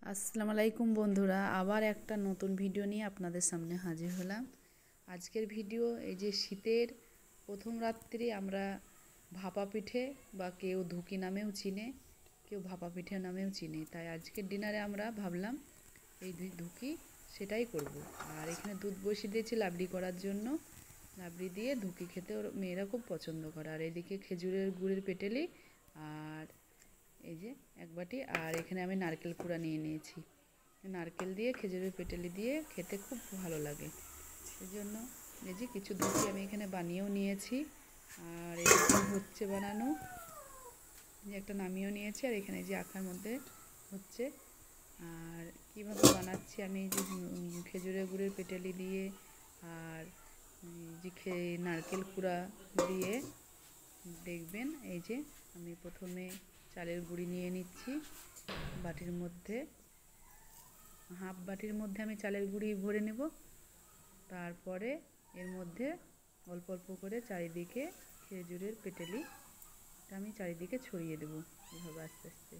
আসসালামু আলাইকুম বন্ধুরা, আবার একটা নতুন ভিডিও নিয়ে আপনাদের সামনে হাজির হলাম। আজকের ভিডিও এই যে শীতের প্রথম রাত্রি আমরা ভাপা পিঠে বা কেউ ধুকি নামেও চিনে, কেউ ভাপা পিঠে নামেও চিনে। তাই আজকের ডিনারে আমরা ভাবলাম এই ধুকি সেটাই করব। আর এখানে দুধ বসিয়ে দিয়েছি লাবড়ি করার জন্য। লাবড়ি দিয়ে ধুকি খেতে ওর মেয়েরা খুব পছন্দ করে। আর এদিকে খেজুরের গুড়ের পেটেলি আর এই যে এক বাটি, আর এখানে আমি নারকেল কুড়া নিয়ে নিয়েছি। নারকেল দিয়ে খেজুরের পেটালি দিয়ে খেতে খুব ভালো লাগে। সেই জন্য এই যে কিছু ধুতি আমি এখানে বানিয়েও নিয়েছি। আর এদিকে হচ্ছে বানানো, যে একটা নামিয়েও নিয়েছি। আর এখানে যে আখার মধ্যে হচ্ছে। আর কীভাবে বানাচ্ছি আমি এই যে খেজুরের গুড়ের পেটালি দিয়ে আর যে নারকেল কুড়া দিয়ে দেখবেন। এই যে আমি প্রথমে চালের গুঁড়ি নিয়ে নিচ্ছি বাটির মধ্যে, হাফ বাটির মধ্যে আমি চালের গুঁড়ি ভরে নেব। তারপরে এর মধ্যে অল্প অল্প করে চারিদিকে খেজুরের পেটালিটা আমি চারিদিকে ছড়িয়ে দেবো এভাবে আস্তে আস্তে।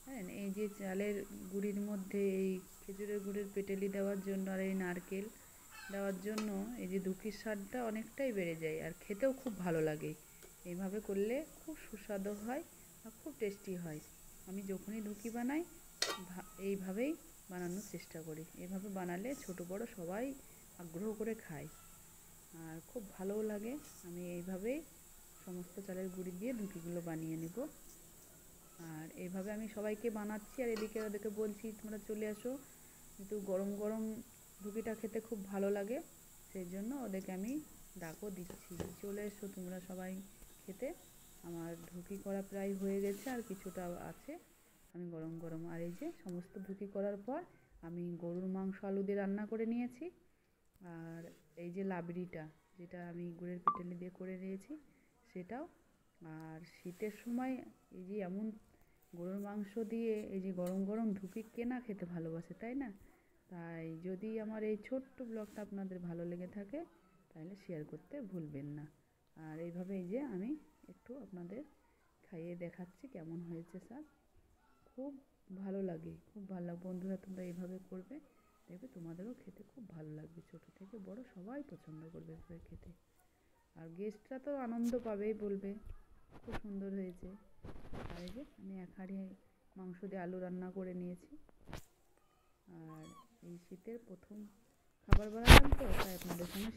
হ্যাঁ, এই যে চালের গুঁড়ির মধ্যে এই খেজুরের গুড়ের পেটালি দেওয়ার জন্য আর এই নারকেল দেওয়ার জন্য এই যে ধুকির স্বাদটা অনেকটাই বেড়ে যায় আর খেতেও খুব ভালো লাগে। এইভাবে করলে খুব সুস্বাদু হয় আর খুব টেস্টি হয়। আমি যখনই ধুকি বানাই এইভাবেই বানানোর চেষ্টা করি। এইভাবে বানালে ছোট বড় সবাই আগ্রহ করে খায় আর খুব ভালোও লাগে। আমি এইভাবেই সমস্ত চালের গুঁড়ি দিয়ে ধুকিগুলো বানিয়ে নেব। আর এইভাবে আমি সবাইকে বানাচ্ছি আর এদিকে ওদেরকে বলছি তোমরা চলে আসো, কিন্তু গরম গরম ধুকিটা খেতে খুব ভালো লাগে। সেই জন্য ওদেরকে আমি ডাকও দিচ্ছি, চলে এসো তোমরা সবাই খেতে। আমার ধুকি করা প্রায় হয়ে গেছে আর কিছুটা আছে, আমি গরম গরম। আর এই যে সমস্ত ধুকি করার পর আমি গরুর মাংস আলু দিয়ে রান্না করে নিয়েছি। আর এই যে লাবড়িটা যেটা আমি গুড়ের পেটালি দিয়ে করে নিয়েছি সেটাও। আর শীতের সময় এই যে এমন গরুর মাংস দিয়ে এই যে গরম গরম ধুকি কে না খেতে ভালোবাসে, তাই না? তাই যদি আমার এই ছোট্ট ব্লগটা আপনাদের ভালো লেগে থাকে তাহলে শেয়ার করতে ভুলবেন না। আর এইভাবে এই যে আমি একটু আপনাদের খাইয়ে দেখাচ্ছি কেমন হয়েছে স্যার। খুব ভালো লাগে, খুব ভালো লাগে বন্ধুরা, তোমরা এইভাবে করবে, দেখবে তোমাদেরও খেতে খুব ভালো লাগবে। ছোট থেকে বড় সবাই পছন্দ করবে এভাবে খেতে। আর গেস্টরা তো আনন্দ পাবেই, বলবে খুব সুন্দর হয়েছে। আর এই যে আমি এক হাঁড়ি মাংস দিয়ে আলু রান্না করে নিয়েছি। আর এই শীতের প্রথম খাবার বানালাম তো, তাই আপনাদের সঙ্গে